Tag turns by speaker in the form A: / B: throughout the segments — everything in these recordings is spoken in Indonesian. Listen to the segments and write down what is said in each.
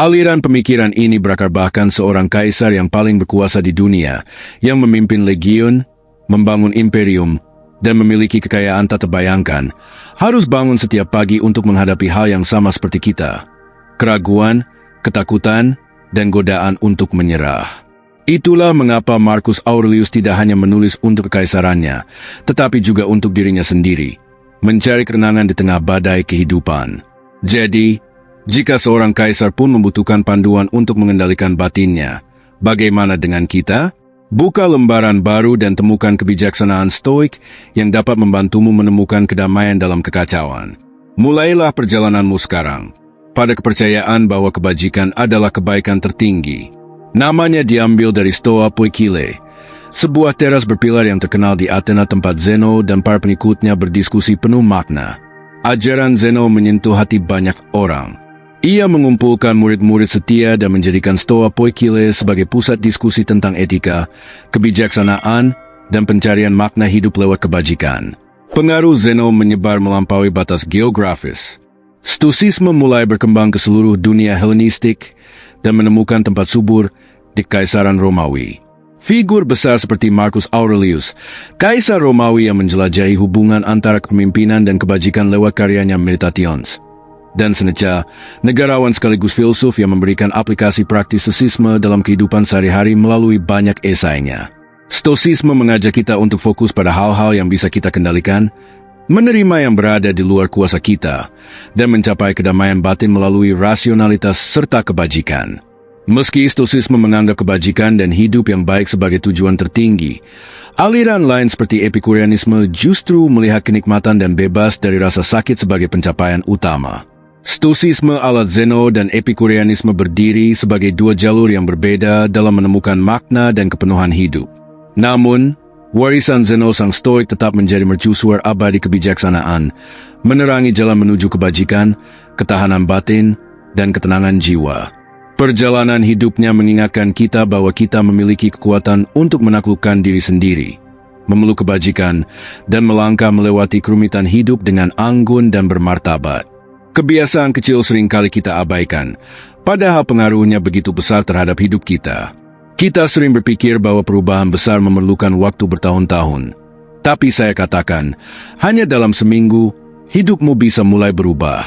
A: Aliran pemikiran ini berakar bahkan seorang kaisar yang paling berkuasa di dunia, yang memimpin legiun, membangun imperium, dan memiliki kekayaan tak terbayangkan, harus bangun setiap pagi untuk menghadapi hal yang sama seperti kita. Keraguan, ketakutan, dan godaan untuk menyerah. Itulah mengapa Marcus Aurelius tidak hanya menulis untuk kekaisarannya, tetapi juga untuk dirinya sendiri, mencari ketenangan di tengah badai kehidupan. Jadi, jika seorang kaisar pun membutuhkan panduan untuk mengendalikan batinnya, bagaimana dengan kita? Buka lembaran baru dan temukan kebijaksanaan stoik yang dapat membantumu menemukan kedamaian dalam kekacauan. Mulailah perjalananmu sekarang, pada kepercayaan bahwa kebajikan adalah kebaikan tertinggi. Namanya diambil dari Stoa Poikile, sebuah teras berpilar yang terkenal di Athena tempat Zeno dan para pengikutnya berdiskusi penuh makna. Ajaran Zeno menyentuh hati banyak orang. Ia mengumpulkan murid-murid setia dan menjadikan Stoa Poikile sebagai pusat diskusi tentang etika, kebijaksanaan, dan pencarian makna hidup lewat kebajikan. Pengaruh Zeno menyebar melampaui batas geografis. Stoicisme mulai berkembang ke seluruh dunia Helenistik dan menemukan tempat subur di Kekaisaran Romawi. Figur besar seperti Marcus Aurelius, Kaisar Romawi yang menjelajahi hubungan antara kepemimpinan dan kebajikan lewat karyanya Meditations. Dan seneca, negarawan sekaligus filsuf yang memberikan aplikasi praktis stoicisme dalam kehidupan sehari-hari melalui banyak esainya. Stoicisme mengajak kita untuk fokus pada hal-hal yang bisa kita kendalikan, menerima yang berada di luar kuasa kita, dan mencapai kedamaian batin melalui rasionalitas serta kebajikan. Meski stoicisme menganggap kebajikan dan hidup yang baik sebagai tujuan tertinggi, aliran lain seperti epikureanisme justru melihat kenikmatan dan bebas dari rasa sakit sebagai pencapaian utama. Stoicisme ala Zeno dan epikureanisme berdiri sebagai dua jalur yang berbeda dalam menemukan makna dan kepenuhan hidup. Namun, warisan Zeno sang stoik tetap menjadi mercusuar abadi kebijaksanaan, menerangi jalan menuju kebajikan, ketahanan batin, dan ketenangan jiwa. Perjalanan hidupnya mengingatkan kita bahwa kita memiliki kekuatan untuk menaklukkan diri sendiri, memeluk kebajikan, dan melangkah melewati kerumitan hidup dengan anggun dan bermartabat. Kebiasaan kecil seringkali kita abaikan, padahal pengaruhnya begitu besar terhadap hidup kita. Kita sering berpikir bahwa perubahan besar memerlukan waktu bertahun-tahun. Tapi saya katakan, hanya dalam seminggu, hidupmu bisa mulai berubah.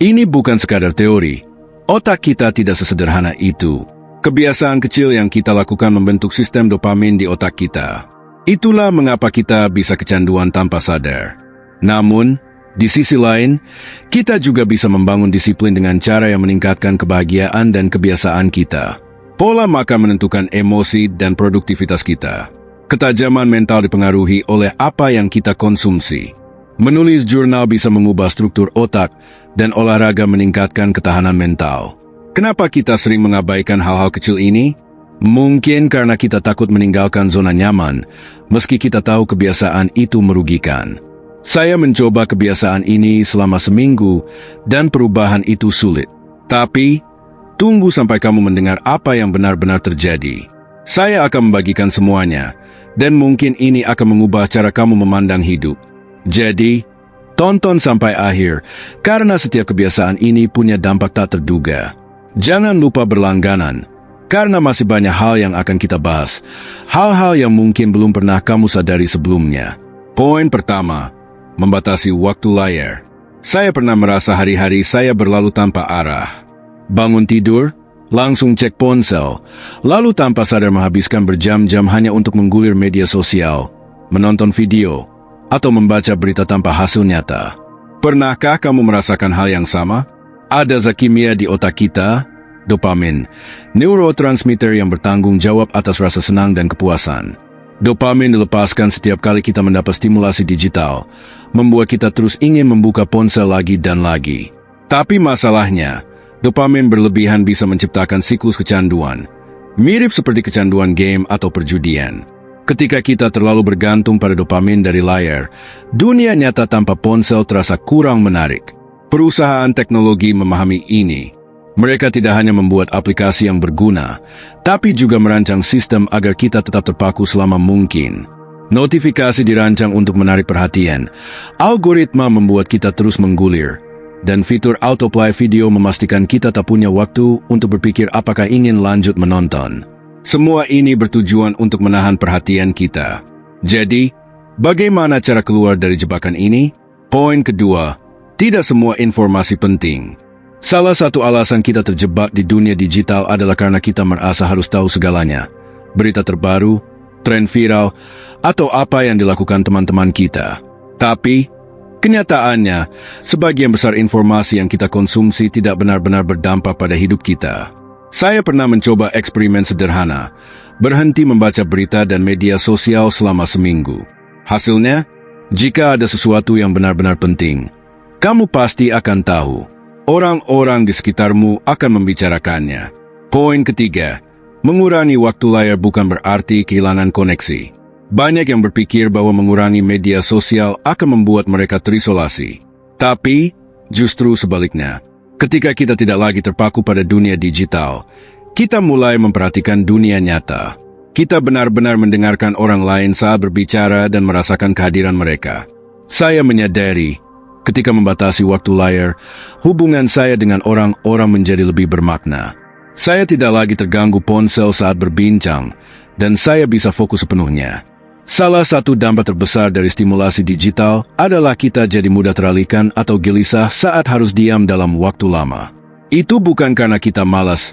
A: Ini bukan sekadar teori. Otak kita tidak sesederhana itu. Kebiasaan kecil yang kita lakukan membentuk sistem dopamin di otak kita. Itulah mengapa kita bisa kecanduan tanpa sadar. Namun, di sisi lain, kita juga bisa membangun disiplin dengan cara yang meningkatkan kebahagiaan dan kebiasaan kita. Pola makan menentukan emosi dan produktivitas kita. Ketajaman mental dipengaruhi oleh apa yang kita konsumsi. Menulis jurnal bisa mengubah struktur otak dan olahraga meningkatkan ketahanan mental. Kenapa kita sering mengabaikan hal-hal kecil ini? Mungkin karena kita takut meninggalkan zona nyaman, meski kita tahu kebiasaan itu merugikan. Saya mencoba kebiasaan ini selama seminggu dan perubahan itu sulit. Tapi, tunggu sampai kamu mendengar apa yang benar-benar terjadi. Saya akan membagikan semuanya, dan mungkin ini akan mengubah cara kamu memandang hidup. Jadi, tonton sampai akhir, karena setiap kebiasaan ini punya dampak tak terduga. Jangan lupa berlangganan, karena masih banyak hal yang akan kita bahas. Hal-hal yang mungkin belum pernah kamu sadari sebelumnya. Poin pertama, membatasi waktu layar. Saya pernah merasa hari-hari saya berlalu tanpa arah. Bangun tidur, langsung cek ponsel, lalu tanpa sadar menghabiskan berjam-jam hanya untuk menggulir media sosial, menonton video, atau membaca berita tanpa hasil nyata. Pernahkah kamu merasakan hal yang sama? Ada zat kimia di otak kita, dopamin, neurotransmitter yang bertanggung jawab atas rasa senang dan kepuasan. Dopamin dilepaskan setiap kali kita mendapat stimulasi digital, membuat kita terus ingin membuka ponsel lagi dan lagi. Tapi masalahnya, dopamin berlebihan bisa menciptakan siklus kecanduan, mirip seperti kecanduan game atau perjudian. Ketika kita terlalu bergantung pada dopamin dari layar, dunia nyata tanpa ponsel terasa kurang menarik. Perusahaan teknologi memahami ini. Mereka tidak hanya membuat aplikasi yang berguna, tapi juga merancang sistem agar kita tetap terpaku selama mungkin. Notifikasi dirancang untuk menarik perhatian. Algoritma membuat kita terus menggulir, dan fitur autoplay video memastikan kita tak punya waktu untuk berpikir apakah ingin lanjut menonton. Semua ini bertujuan untuk menahan perhatian kita. Jadi, bagaimana cara keluar dari jebakan ini? Poin kedua, tidak semua informasi penting. Salah satu alasan kita terjebak di dunia digital adalah karena kita merasa harus tahu segalanya. Berita terbaru, tren viral, atau apa yang dilakukan teman-teman kita. Tapi, kenyataannya, sebagian besar informasi yang kita konsumsi tidak benar-benar berdampak pada hidup kita. Saya pernah mencoba eksperimen sederhana, berhenti membaca berita dan media sosial selama seminggu. Hasilnya, jika ada sesuatu yang benar-benar penting, kamu pasti akan tahu. Orang-orang di sekitarmu akan membicarakannya. Poin ketiga, mengurangi waktu layar bukan berarti kehilangan koneksi. Banyak yang berpikir bahwa mengurangi media sosial akan membuat mereka terisolasi. Tapi, justru sebaliknya. Ketika kita tidak lagi terpaku pada dunia digital, kita mulai memperhatikan dunia nyata. Kita benar-benar mendengarkan orang lain saat berbicara dan merasakan kehadiran mereka. Saya menyadari, ketika membatasi waktu layar, hubungan saya dengan orang-orang menjadi lebih bermakna. Saya tidak lagi terganggu ponsel saat berbincang, dan saya bisa fokus sepenuhnya. Salah satu dampak terbesar dari stimulasi digital adalah kita jadi mudah teralihkan atau gelisah saat harus diam dalam waktu lama. Itu bukan karena kita malas,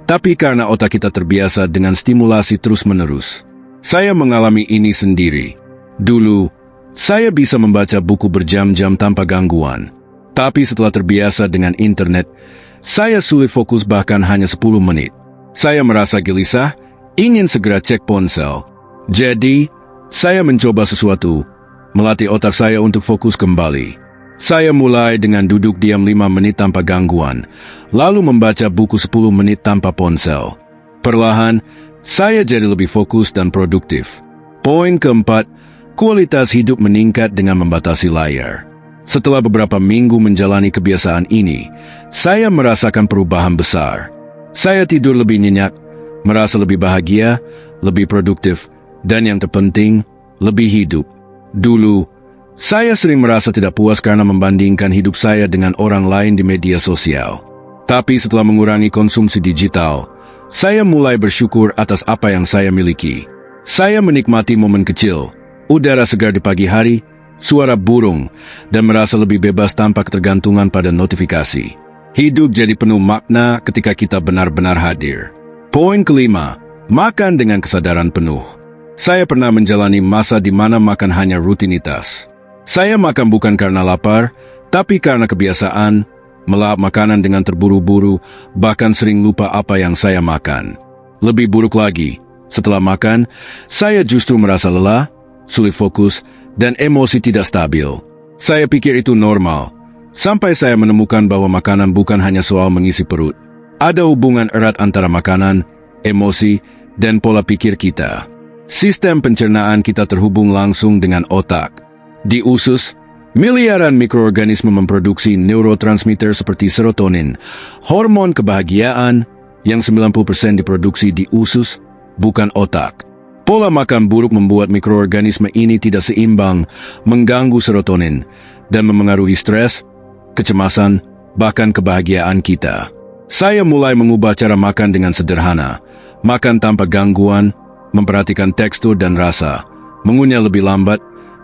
A: tapi karena otak kita terbiasa dengan stimulasi terus-menerus. Saya mengalami ini sendiri. Dulu, saya bisa membaca buku berjam-jam tanpa gangguan. Tapi setelah terbiasa dengan internet, saya sulit fokus bahkan hanya 10 menit. Saya merasa gelisah, ingin segera cek ponsel. Jadi, saya mencoba sesuatu, melatih otak saya untuk fokus kembali. Saya mulai dengan duduk diam 5 menit tanpa gangguan, lalu membaca buku 10 menit tanpa ponsel. Perlahan, saya jadi lebih fokus dan produktif. Poin keempat, kualitas hidup meningkat dengan membatasi layar. Setelah beberapa minggu menjalani kebiasaan ini, saya merasakan perubahan besar. Saya tidur lebih nyenyak, merasa lebih bahagia, lebih produktif, dan yang terpenting, lebih hidup. Dulu, saya sering merasa tidak puas karena membandingkan hidup saya dengan orang lain di media sosial. Tapi setelah mengurangi konsumsi digital, saya mulai bersyukur atas apa yang saya miliki. Saya menikmati momen kecil, udara segar di pagi hari, suara burung, dan merasa lebih bebas tanpa ketergantungan pada notifikasi. Hidup jadi penuh makna ketika kita benar-benar hadir. Poin kelima, makan dengan kesadaran penuh. Saya pernah menjalani masa di mana makan hanya rutinitas. Saya makan bukan karena lapar, tapi karena kebiasaan, melahap makanan dengan terburu-buru, bahkan sering lupa apa yang saya makan. Lebih buruk lagi, setelah makan, saya justru merasa lelah, sulit fokus, dan emosi tidak stabil. Saya pikir itu normal, sampai saya menemukan bahwa makanan bukan hanya soal mengisi perut. Ada hubungan erat antara makanan, emosi, dan pola pikir kita. Sistem pencernaan kita terhubung langsung dengan otak. Di usus, miliaran mikroorganisme memproduksi neurotransmitter seperti serotonin, hormon kebahagiaan yang 90% diproduksi di usus, bukan otak. Pola makan buruk membuat mikroorganisme ini tidak seimbang, mengganggu serotonin, dan memengaruhi stres, kecemasan, bahkan kebahagiaan kita. Saya mulai mengubah cara makan dengan sederhana, makan tanpa gangguan, memperhatikan tekstur dan rasa, mengunyah lebih lambat,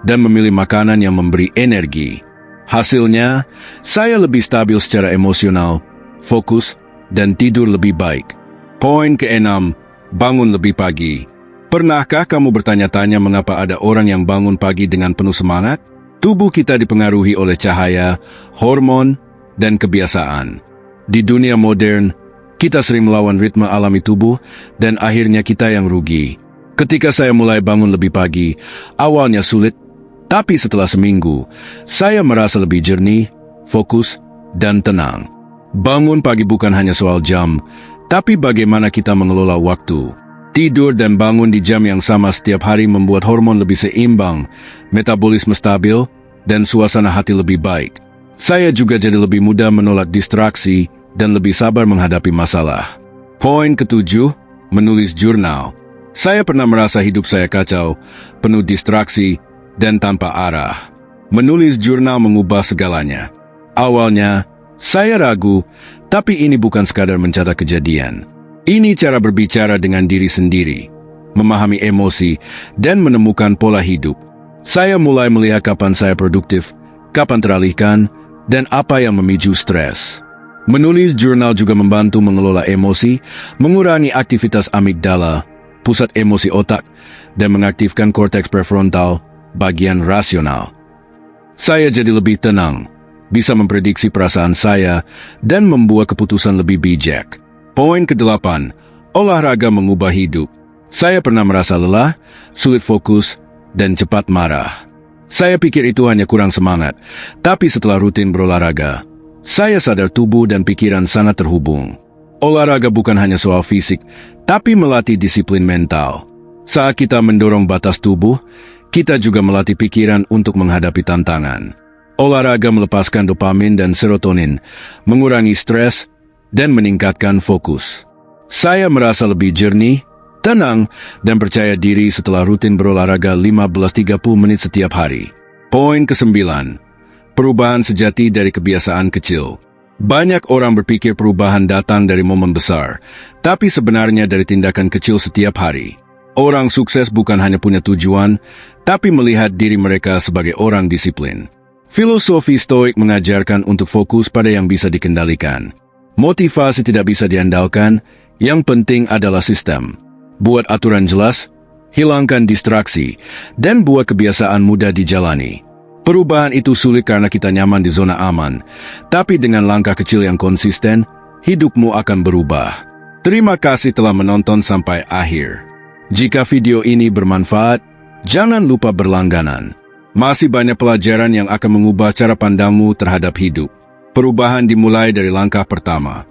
A: dan memilih makanan yang memberi energi. Hasilnya, saya lebih stabil secara emosional, fokus, dan tidur lebih baik. Poin keenam, bangun lebih pagi. Pernahkah kamu bertanya-tanya mengapa ada orang yang bangun pagi dengan penuh semangat? Tubuh kita dipengaruhi oleh cahaya, hormon, dan kebiasaan. Di dunia modern, kita sering melawan ritme alami tubuh, dan akhirnya kita yang rugi. Ketika saya mulai bangun lebih pagi, awalnya sulit, tapi setelah seminggu, saya merasa lebih jernih, fokus, dan tenang. Bangun pagi bukan hanya soal jam, tapi bagaimana kita mengelola waktu. Tidur dan bangun di jam yang sama setiap hari membuat hormon lebih seimbang, metabolisme stabil, dan suasana hati lebih baik. Saya juga jadi lebih mudah menolak distraksi dan lebih sabar menghadapi masalah. Poin ketujuh, menulis jurnal. Saya pernah merasa hidup saya kacau, penuh distraksi, dan tanpa arah. Menulis jurnal mengubah segalanya. Awalnya, saya ragu, tapi ini bukan sekadar mencatat kejadian. Ini cara berbicara dengan diri sendiri, memahami emosi, dan menemukan pola hidup. Saya mulai melihat kapan saya produktif, kapan teralihkan, dan apa yang memicu stres. Menulis jurnal juga membantu mengelola emosi, mengurangi aktivitas amigdala, pusat emosi otak, dan mengaktifkan korteks prefrontal, bagian rasional. Saya jadi lebih tenang, bisa memprediksi perasaan saya, dan membuat keputusan lebih bijak. Poin ke-8, olahraga mengubah hidup. Saya pernah merasa lelah, sulit fokus, dan cepat marah. Saya pikir itu hanya kurang semangat, tapi setelah rutin berolahraga, saya sadar tubuh dan pikiran sangat terhubung. Olahraga bukan hanya soal fisik, tapi melatih disiplin mental. Saat kita mendorong batas tubuh, kita juga melatih pikiran untuk menghadapi tantangan. Olahraga melepaskan dopamin dan serotonin, mengurangi stres, dan meningkatkan fokus. Saya merasa lebih jernih, tenang, dan percaya diri setelah rutin berolahraga 15-30 menit setiap hari. Poin ke-9, perubahan sejati dari kebiasaan kecil. Banyak orang berpikir perubahan datang dari momen besar, tapi sebenarnya dari tindakan kecil setiap hari. Orang sukses bukan hanya punya tujuan, tapi melihat diri mereka sebagai orang disiplin. Filosofi Stoik mengajarkan untuk fokus pada yang bisa dikendalikan. Motivasi tidak bisa diandalkan, yang penting adalah sistem. Buat aturan jelas, hilangkan distraksi, dan buat kebiasaan mudah dijalani. Perubahan itu sulit karena kita nyaman di zona aman, tapi dengan langkah kecil yang konsisten, hidupmu akan berubah. Terima kasih telah menonton sampai akhir. Jika video ini bermanfaat, jangan lupa berlangganan. Masih banyak pelajaran yang akan mengubah cara pandangmu terhadap hidup. Perubahan dimulai dari langkah pertama.